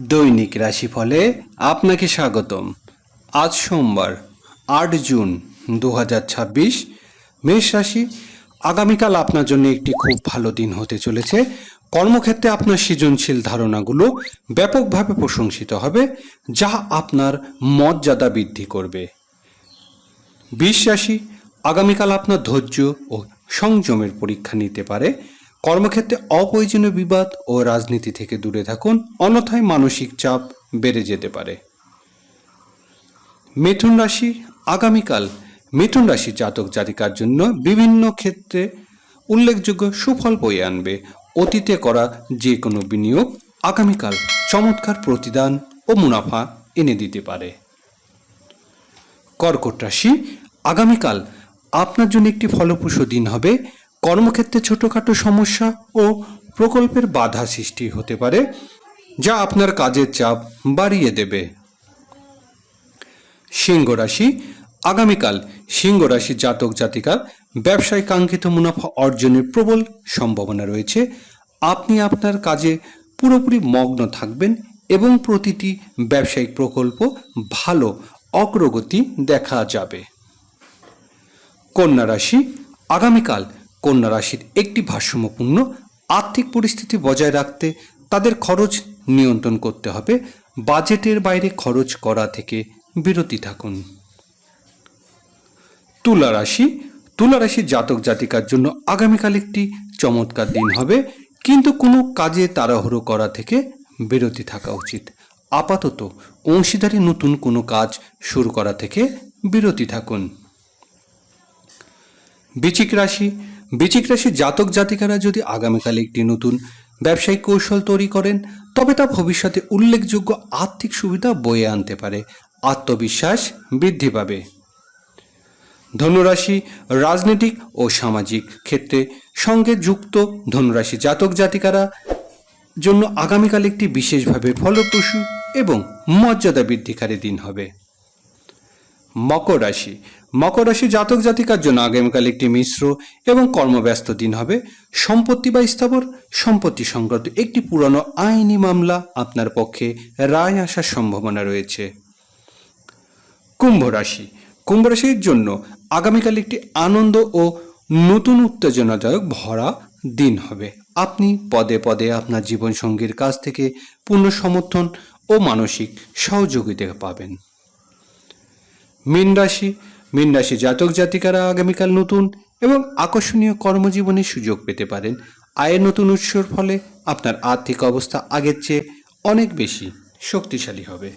দৈনিক রাশিফলে আপনাকে স্বাগতম। আজ সোমবার ৮ জুন ২০২৬। মেষ রাশি, আগামীকাল আপনার জন্য একটি খুব ভালো দিন হতে চলেছে। কর্মক্ষেত্রে আপনার সৃজনশীল ধারণাগুলো ব্যাপকভাবে প্রশংসিত হবে, যা আপনার মর্যাদা বৃদ্ধি করবে। বৃষ রাশি, আগামীকাল আপনার ধৈর্য ও সংযমের পরীক্ষা নিতে পারে। কর্মক্ষেত্রে অপ্রয়োজনীয় বিবাদ ও রাজনীতি থেকে দূরে থাকুন, অন্যথায় মানসিক চাপ বেড়ে যেতে পারে। মিথুন রাশি, আগামীকাল মিথুন রাশি জাতক জাতিকার জন্য বিভিন্ন ক্ষেত্রে উল্লেখযোগ্য সুফল বয়ে আনবে। অতীতে করা যে কোনো বিনিয়োগ আগামীকাল চমৎকার প্রতিদান ও মুনাফা এনে দিতে পারে। কর্কট রাশি, আগামীকাল আপনার জন্য একটি ফলপ্রসূ দিন হবে। কর্মক্ষেত্রে ছোটখাটো সমস্যা ও প্রকল্পের বাধা সৃষ্টি হতে পারে, যা আপনার কাজের চাপ বাড়িয়ে দেবে। সিংহ রাশি, আগামীকাল সিংহ রাশি জাতক জাতিকার ব্যবসায় কাঙ্ক্ষিত মুনাফা অর্জনের প্রবল সম্ভাবনা রয়েছে। আপনি আপনার কাজে পুরোপুরি মগ্ন থাকবেন এবং প্রতিটি ব্যবসায়িক প্রকল্প ভালো অগ্রগতি দেখা যাবে। কন্যা রাশি, আগামীকাল কন্যা রাশির একটি ভারসাম্যপূর্ণ আর্থিক পরিস্থিতি বজায় রাখতে তাদের খরচ নিয়ন্ত্রণ করতে হবে। বাজেটের বাইরে খরচ করা থেকে বিরতি থাকুন। তুলা রাশি, তুলা রাশির জাতক জাতিকার জন্য আগামীকাল একটি চমৎকার দিন হবে, কিন্তু কোনো কাজে তাড়াহুড়ো করা থেকে বিরতি থাকা উচিত। আপাতত অংশীদারি নতুন কোনো কাজ শুরু করা থেকে বিরতি থাকুন। বৃশ্চিক রাশি, বৃশ্চিক রাশির জাতক জাতিকারা যদি আগামীকাল একটি নতুন ব্যবসায়িক কৌশল তৈরি করেন, তবে তা ভবিষ্যতে উল্লেখযোগ্য আর্থিক সুবিধা বয়ে আনতে পারে। আত্মবিশ্বাস বৃদ্ধি পাবে। ধনুরাশি, রাজনৈতিক ও সামাজিক ক্ষেত্রে সঙ্গে যুক্ত ধনুরাশি জাতক জাতিকারা জন্য আগামীকাল একটি বিশেষভাবে ফলপ্রসূ এবং মর্যাদা বৃদ্ধিকারী দিন হবে। মকর রাশি, মকর রাশি জাতক জাতিকার জন্য আগামীকাল একটি মিশ্র এবং কর্মব্যস্ত দিন হবে। সম্পত্তি বা স্থাবর সম্পত্তি সংক্রান্ত একটি পুরনো আইনি মামলা আপনার পক্ষে রায় আসার সম্ভাবনা রয়েছে। কুম্ভ রাশি, কুম্ভ রাশির জন্য আগামীকাল একটি আনন্দ ও নতুন উত্তেজনাদায়ক ভরা দিন হবে। আপনি পদে পদে আপনার জীবনসঙ্গীর কাছ থেকে পূর্ণ সমর্থন ও মানসিক সহযোগিতা পাবেন। মীন রাশি, মীন রাশি জাতক জাতিকারা আগামীকাল নতুন এবং আকর্ষণীয় কর্মজীবনের সুযোগ পেতে পারেন। আয়ের নতুন উৎসর ফলে আপনার আর্থিক অবস্থা আগের চেয়ে অনেক বেশি শক্তিশালী হবে।